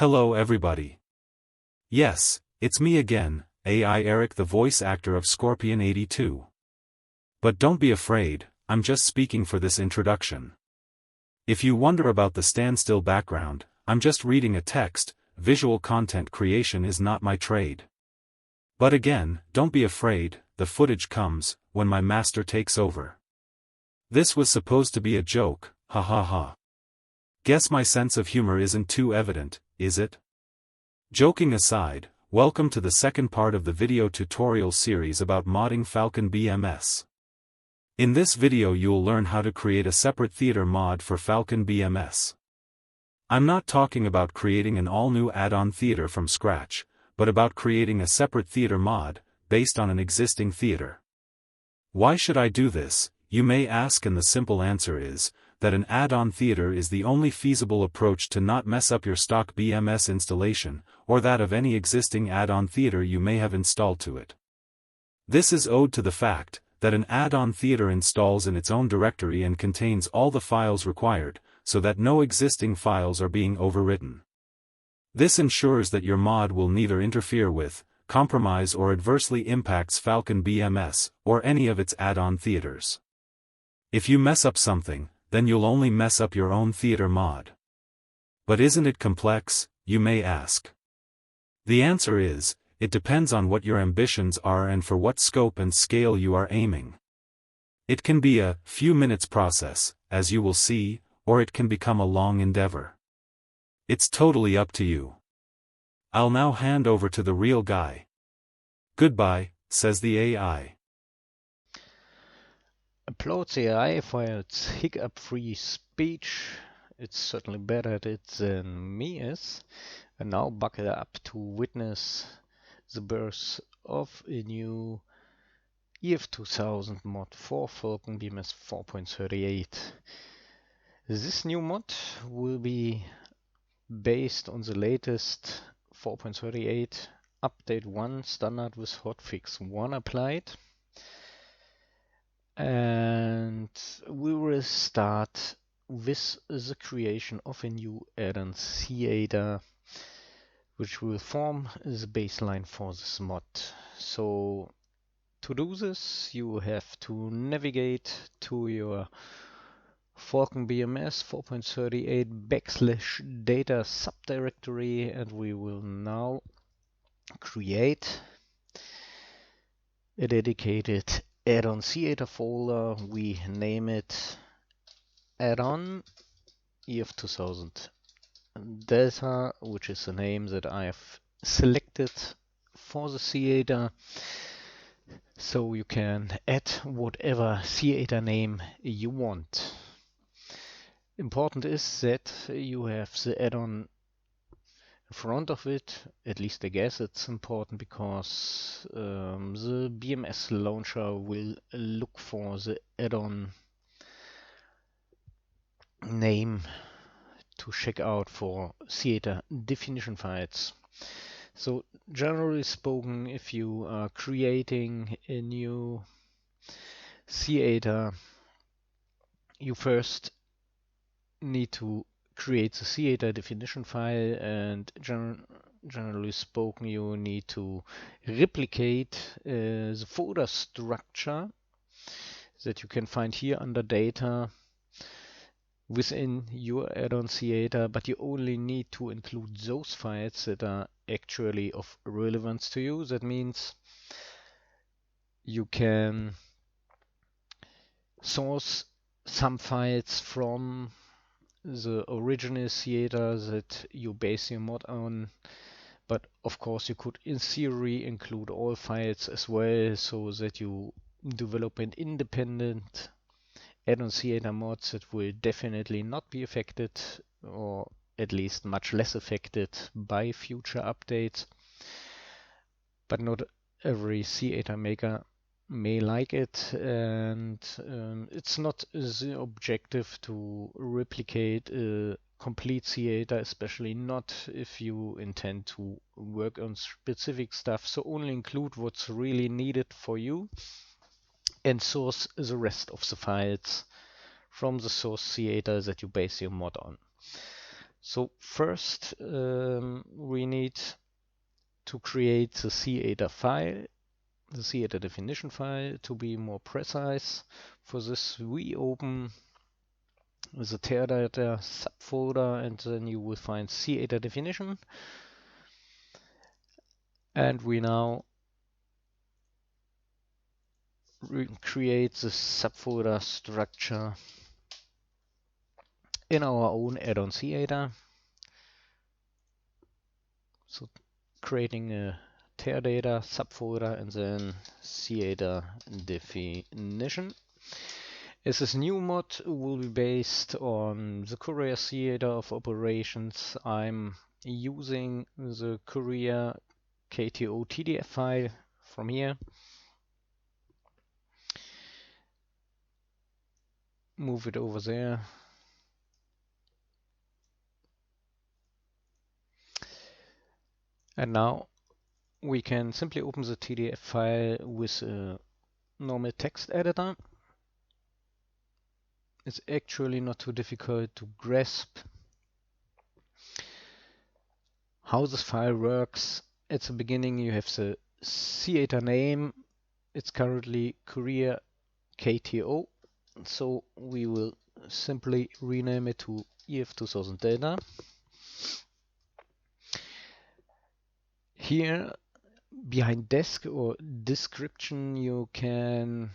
Hello everybody. Yes, it's me again, AI Eric, the voice actor of Scorpion 82. But don't be afraid, I'm just speaking for this introduction. If you wonder about the standstill background, I'm just reading a text. Visual content creation is not my trade. But again, don't be afraid, the footage comes when my master takes over. This was supposed to be a joke, ha ha ha. Guess my sense of humor isn't too evident, is it? Joking aside, welcome to the second part of the video tutorial series about modding Falcon BMS. In this video you'll learn how to create a separate theater mod for Falcon BMS. I'm not talking about creating an all-new add-on theater from scratch, but about creating a separate theater mod, based on an existing theater. Why should I do this, you may ask, and the simple answer is, that an add-on theater is the only feasible approach to not mess up your stock BMS installation, or that of any existing add-on theater you may have installed to it. This is owed to the fact that an add-on theater installs in its own directory and contains all the files required, so that no existing files are being overwritten. This ensures that your mod will neither interfere with, compromise or adversely impacts Falcon BMS, or any of its add-on theaters. If you mess up something, then you'll only mess up your own theater mod. But isn't it complex, you may ask? The answer is, it depends on what your ambitions are and for what scope and scale you are aiming. It can be a few minutes process, as you will see, or it can become a long endeavor. It's totally up to you. I'll now hand over to the real guy. Goodbye, says the AI. Upload the AI for its hiccup-free speech. It's certainly better at it than me is. And now buckle up to witness the birth of a new EF2000 mod for Falcon BMS 4.38. This new mod will be based on the latest 4.38 update 1 standard with hotfix 1 applied. And we will start with the creation of a new add-on theater, which will form the baseline for this mod. So to do this, you have to navigate to your Falcon BMS 4.38 / data subdirectory, and we will now create a dedicated add-on theater folder. We name it add-on EF2000 Delta, which is the name that I have selected for the theater. So you can add whatever theater name you want. Important is that you have the add-on in front of it. At least I guess it's important, because the BMS launcher will look for the add-on name to check out for theater definition files. So generally spoken, if you are creating a new theater, you first need to create the theater definition file, and generally spoken, you need to replicate the folder structure that you can find here under data within your add-on theater, but you only need to include those files that are actually of relevance to you. That means you can source some files from the original theater that you base your mod on, but of course you could in theory include all files as well, so that you develop an independent add-on theater mods that will definitely not be affected, or at least much less affected, by future updates. But not every theater maker may like it, and it's not the objective to replicate a complete theater, especially not if you intend to work on specific stuff. So only include what's really needed for you and source the rest of the files from the source theater that you base your mod on. So first we need to create the CADA file, the CADA definition file. To be more precise, for this we open the Teradata subfolder, and then you will find CADA definition. And we now create the subfolder structure in our own add-on CADA. So creating a Teradata subfolder and then CADA definition. As this new mod will be based on the Courier CADA of operations, I'm using the Courier KTO TDF file from here. Move it over there. And now we can simply open the TDF file with a normal text editor. It's actually not too difficult to grasp how this file works. At the beginning you have the CADA name. It's currently Courier KTO, so we will simply rename it to EF2000 data. Here behind desk or description you can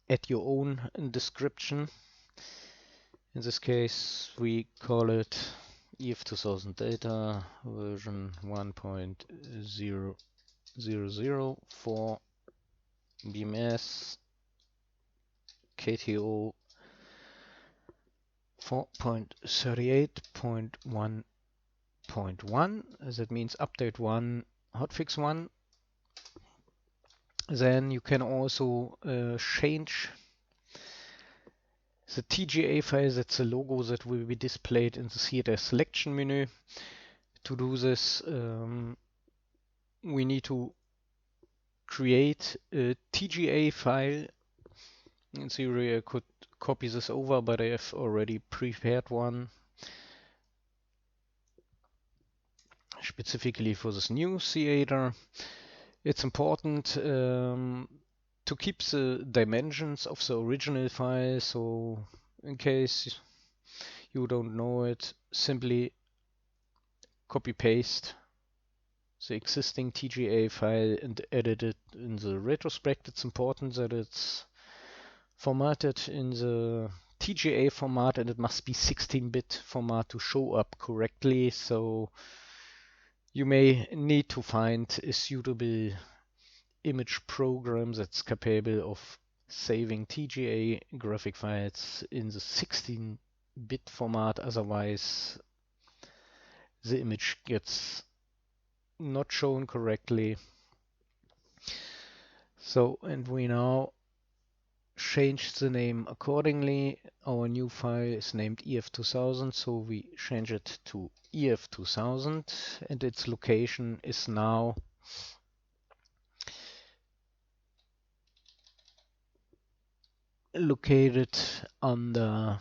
add your own description. In this case we call it EF2000 data version 1.000 for BMS KTO 4.38.1.1. That means update 1, hotfix 1. Then you can also change the TGA file. That's the logo that will be displayed in the CADA selection menu. To do this, we need to create a TGA file. In theory, I could copy this over, but I have already prepared one specifically for this new CADA. It's important to keep the dimensions of the original file, so in case you don't know it, simply copy paste the existing TGA file and edit it in the retrospect. It's important that it's formatted in the TGA format, and it must be 16-bit format to show up correctly. So you may need to find a suitable image program that's capable of saving TGA graphic files in the 16-bit format. Otherwise, the image gets not shown correctly. So, and we now change the name accordingly. Our new file is named EF2000, so we change it to EF2000, and its location is now located on the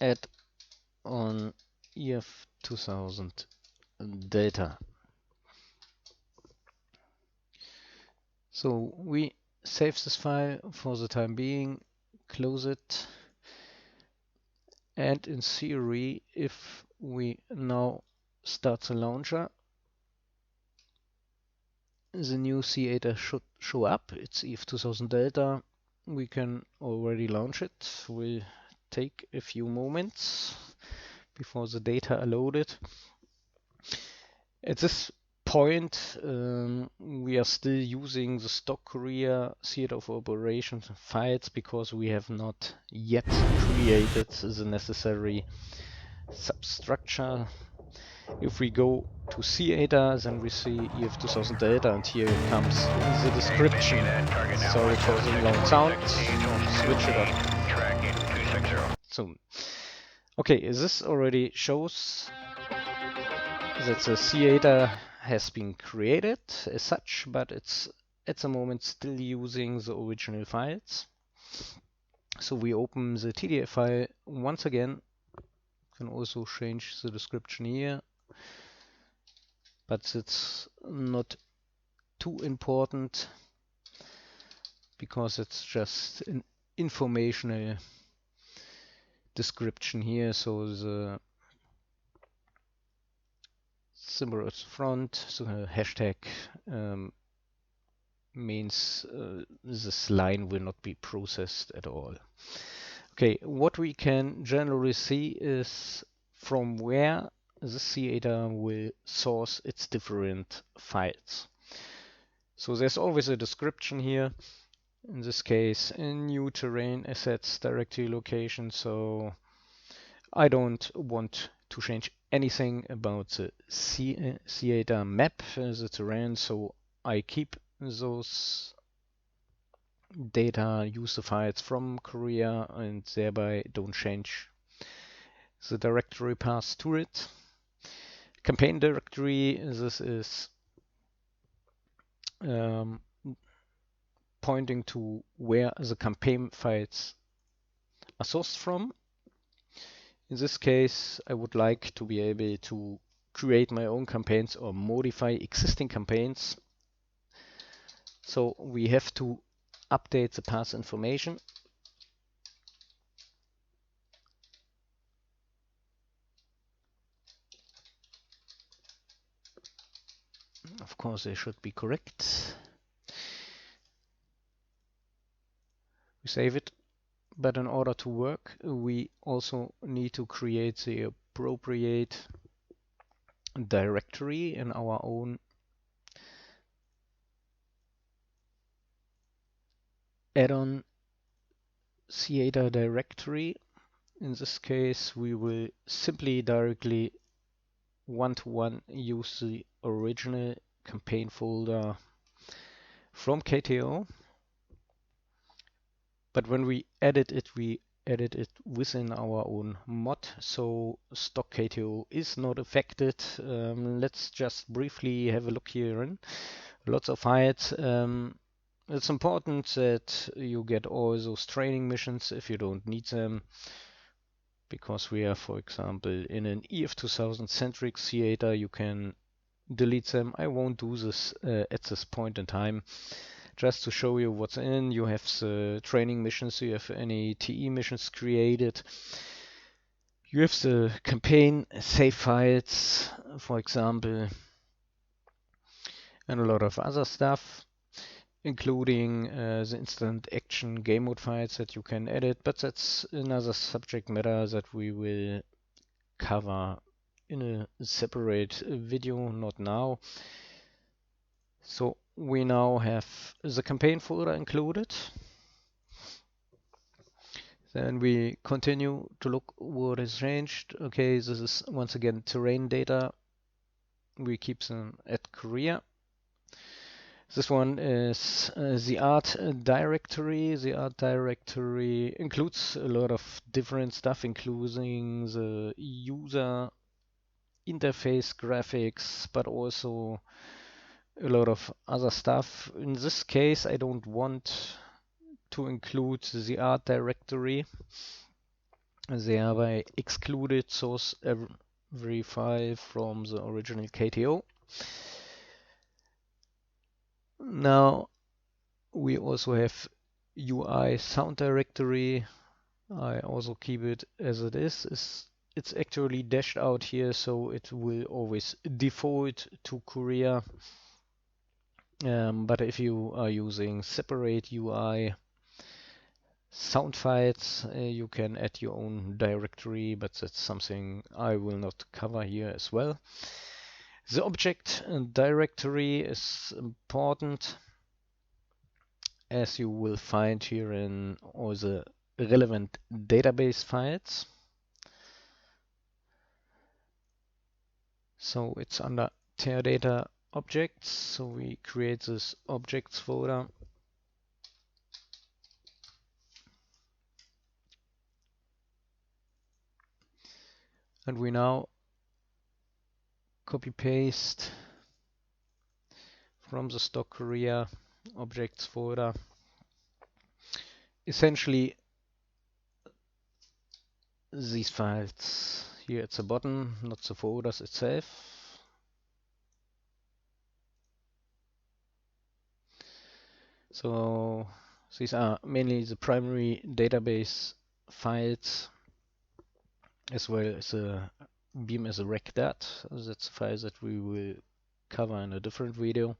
add-on EF2000 data. So we save this file for the time being, close it, and in theory, if we now start the launcher, the new CADA should show up. It's EF2000 data. We can already launch it. Will take a few moments before the data are loaded. At this point, we are still using the stock Courier CADA of operations files because we have not yet created the necessary substructure. If we go to CADA, then we see EF2000 data, and here comes the description. Sorry for the loud sound. Switch it up. So, okay, this already shows that the CADA has been created as such, but it's at the moment still using the original files. So we open the TDF file once again Can also change the description here, but it's not too important because it's just an informational description here. So the symbol at the front, so the hashtag means this line will not be processed at all. Okay, what we can generally see is from where the CADA will source its different files. So there's always a description here. In this case, a new terrain assets directory location. So I don't want to change anything about the CADA map, the terrain. So I keep those data, use the files from Korea, and thereby don't change the directory path to it. Campaign directory, this is pointing to where the campaign files are sourced from. In this case, I would like to be able to create my own campaigns or modify existing campaigns. So we have to update the path information. Of course, they should be correct. We save it. But in order to work, we also need to create the appropriate directory in our own add-on CADA directory. In this case, we will simply directly one-to-one use the original campaign folder from KTO. But when we edit it, we edit it within our own mod, so stock KTO is not affected. Let's just briefly have a look here in lots of files. It's important that you get all those training missions if you don't need them, because we are, for example, in an EF2000 centric CADA, you can delete them. I won't do this at this point in time. Just to show you what's in, you have the training missions, you have any TE missions created. You have the campaign save files, for example, and a lot of other stuff, including the instant action game mode files that you can edit, but that's another subject matter that we will cover in a separate video, not now. So we now have the campaign folder included. Then we continue to look what has changed. Okay, this is once again terrain data. We keep them at Korea. This one is the art directory. The art directory includes a lot of different stuff, including the user interface graphics, but also a lot of other stuff. In this case, I don't want to include the art directory. Thereby excluded source every file from the original KTO. Now we also have UI sound directory. I also keep it as it is. It's actually dashed out here, so it will always default to Korea. But if you are using separate UI sound files, you can add your own directory, but that's something I will not cover here as well. The object directory is important, as you will find here in all the relevant database files. So it's under Teradata objects, so we create this objects folder. And we now copy paste from the stock Korea objects folder essentially these files here it's a button, not the folders itself. So these are mainly the primary database files, as well as a BMS recdat. That's a file that we will cover in a different video.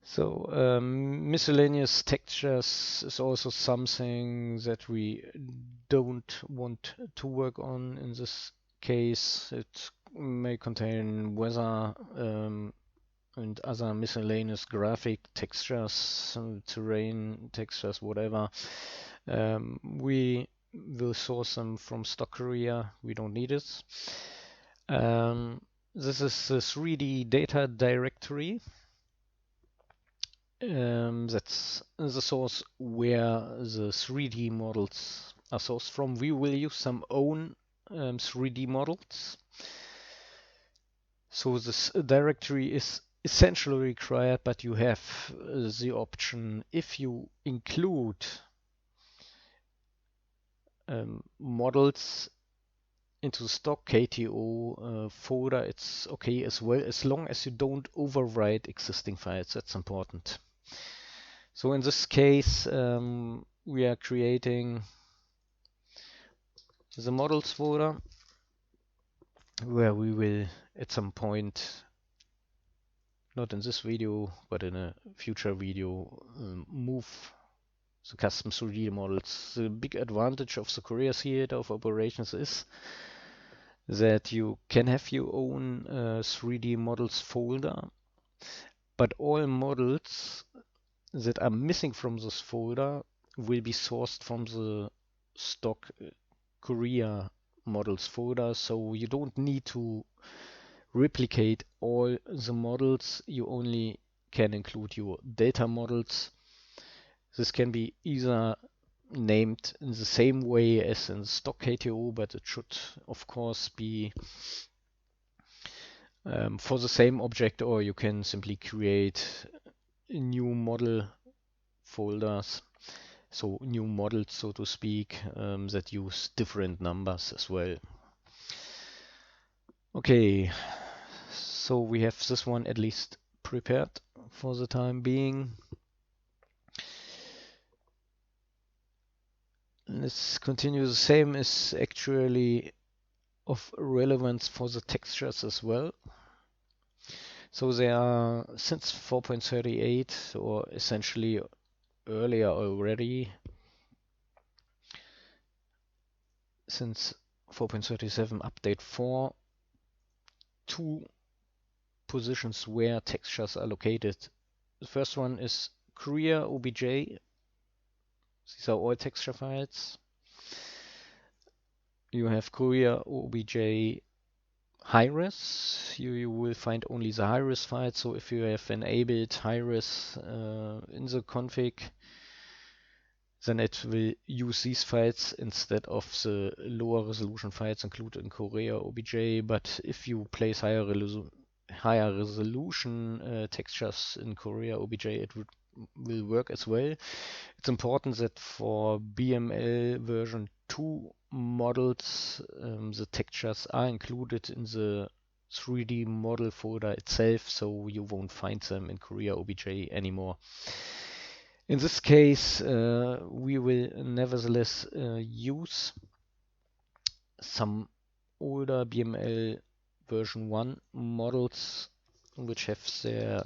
So miscellaneous textures is also something that we don't want to work on in this case. It may contain weather and other miscellaneous graphic textures, terrain textures, whatever. We will source them from stock Korea. We don't need it. This is the 3D data directory. That's the source where the 3D models are sourced from. We will use some own 3D models. So this directory is essentially required, but you have the option, if you include models into the stock KTO folder, it's okay as well, as long as you don't overwrite existing files. That's important. So in this case, we are creating the models folder, where we will at some point, not in this video, but in a future video, move the custom 3D models. The big advantage of the Korea theater of operations is that you can have your own 3D models folder, but all models that are missing from this folder will be sourced from the stock Korea models folder, so you don't need to replicate all the models. You only can include your data models. This can be either named in the same way as in stock KTO, but it should of course be for the same object, or you can simply create new model folders, so new models, so to speak, that use different numbers as well. Okay, so we have this one at least prepared for the time being. Let's continue. The same is actually of relevance for the textures as well. So they are, since 4.38, or essentially earlier already, since 4.37 update 4, two positions where textures are located. The first one is Korea OBJ. These are all texture files. You have Korea OBJ high-res. You will find only the high-res files. So if you have enabled high-res in the config, then it will use these files instead of the lower resolution files included in Korea OBJ. But if you place higher resolution textures in Korea OBJ, it will work as well. It's important that for BML version 2 models, the textures are included in the 3D model folder itself, so you won't find them in Korea OBJ anymore. In this case, we will nevertheless use some older BML version 1 models which have their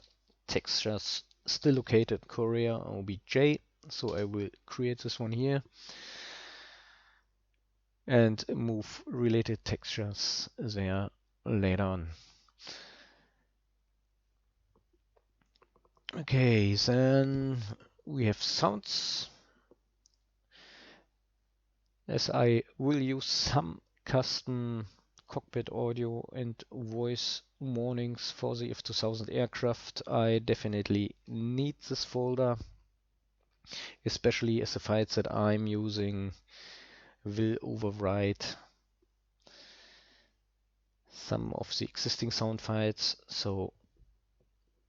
textures still located in Korea OBJ. So I will create this one here and move related textures there later on. Okay, then we have sounds. As I will use some custom cockpit audio and voice warnings for the F2000 aircraft, I definitely need this folder, especially as the files that I'm using will overwrite some of the existing sound files. So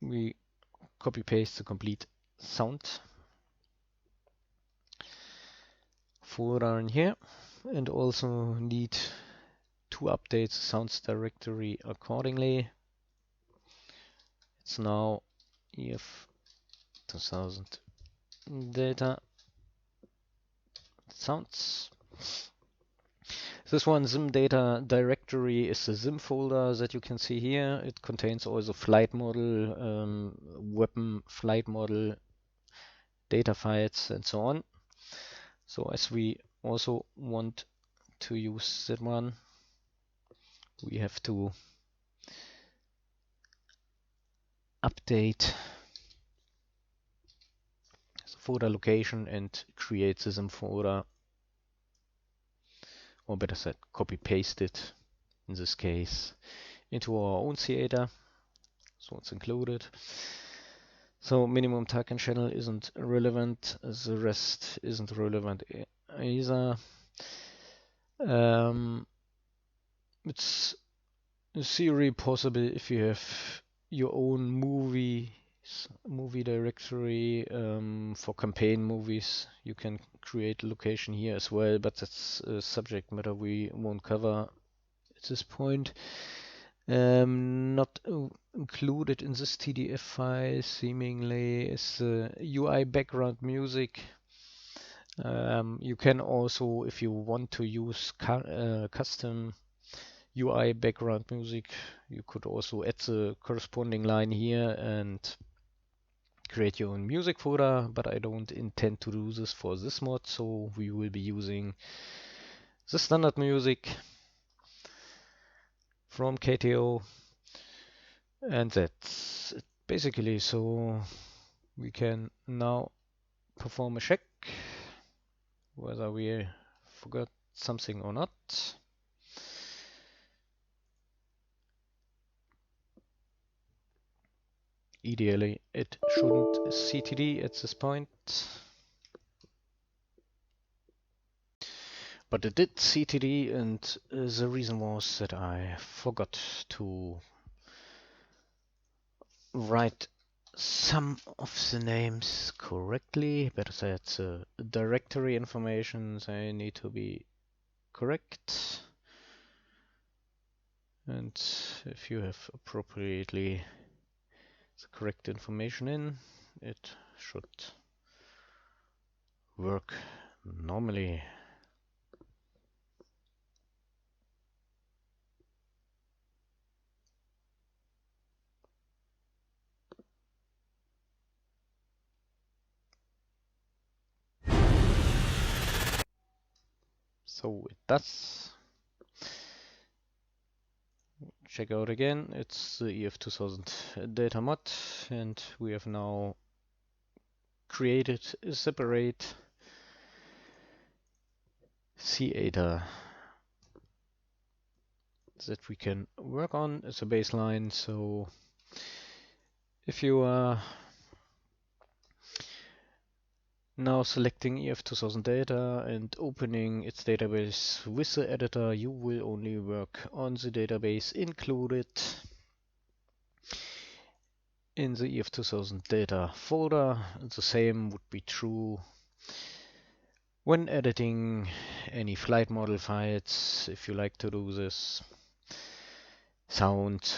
we copy paste the complete sound folder in here, and also need to update the sounds directory accordingly. It's now EF 2000 data sounds. This one Zim data directory is the Zim folder that you can see here. It contains also flight model, weapon flight model, data files, and so on. So as we also want to use that one, we have to update the folder location and create the Zim folder, or better said, copy paste it in this case into our own theater. So it's included. So minimum target channel isn't relevant. The rest isn't relevant either. It's in theory possible if you have your own movie directory for campaign movies. You can create a location here as well, but that's a subject matter we won't cover at this point. Not included in this TDF file seemingly is the UI background music. You can also, if you want to use custom UI background music, you could also add the corresponding line here and create your own music folder, but I don't intend to do this for this mod, so we will be using the standard music from KTO, and that's it basically. So we can now perform a check whether we forgot something or not. Ideally, it shouldn't CTD at this point, but it did CTD, and the reason was that I forgot to write some of the names correctly. Better said, the directory information, they need to be correct. And if you have appropriately the correct information in, it should work normally. So it does. Check out again, it's the EF 2000 data mod, and we have now created a separate theater that we can work on as a baseline. So if you are now selecting EF 2000 data and opening its database with the editor, you will only work on the database included in the EF 2000 data folder. The same would be true when editing any flight model files, if you like to do this, sound,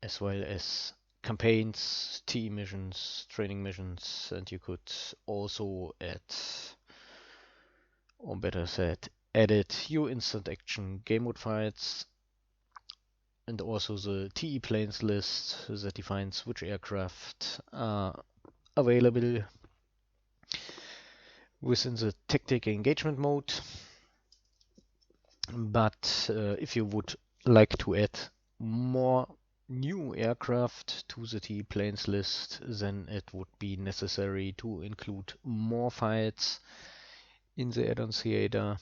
as well as campaigns, TE missions, training missions, and you could also add, or better said, edit your instant action game mode files, and also the TE planes list that defines which aircraft are available within the tactic engagement mode. But if you would like to add more new aircraft to the TE planes list, then it would be necessary to include more files in the add-on theater.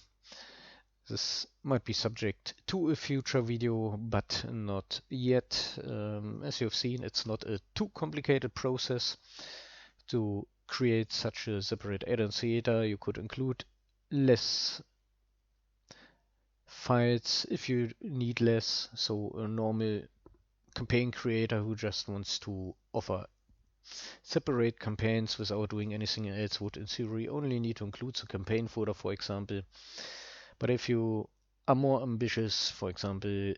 This might be subject to a future video, but not yet. As you've seen, it's not a too complicated process to create such a separate add-on theater. You could include less files if you need less. So a normal campaign creator who just wants to offer separate campaigns without doing anything else would in theory only need to include the campaign folder, for example. But if you are more ambitious, for example,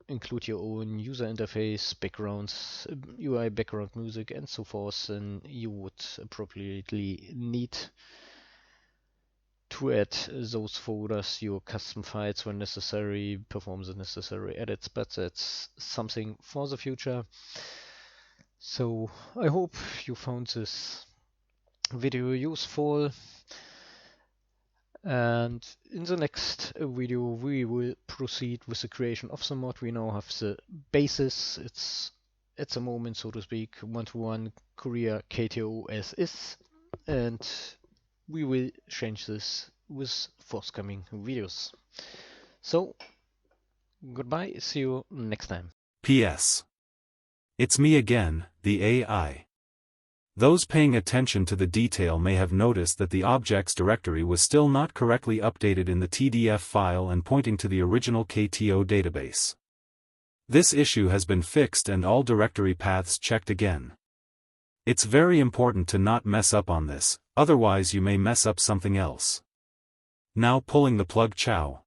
include your own user interface, backgrounds, UI background music, and so forth, then you would appropriately need to add those folders, your custom files when necessary, perform the necessary edits, but that's something for the future. So I hope you found this video useful, and in the next video we will proceed with the creation of the mod. We now have the basis. It's at the moment, so to speak, one-to-one Korea KTO as is, and we will change this with forthcoming videos. So goodbye, see you next time. P.S. It's me again, the AI. Those paying attention to the detail may have noticed that the objects directory was still not correctly updated in the TDF file and pointing to the original KTO database. This issue has been fixed and all directory paths checked again. It's very important to not mess up on this, otherwise you may mess up something else. Now pulling the plug. Ciao.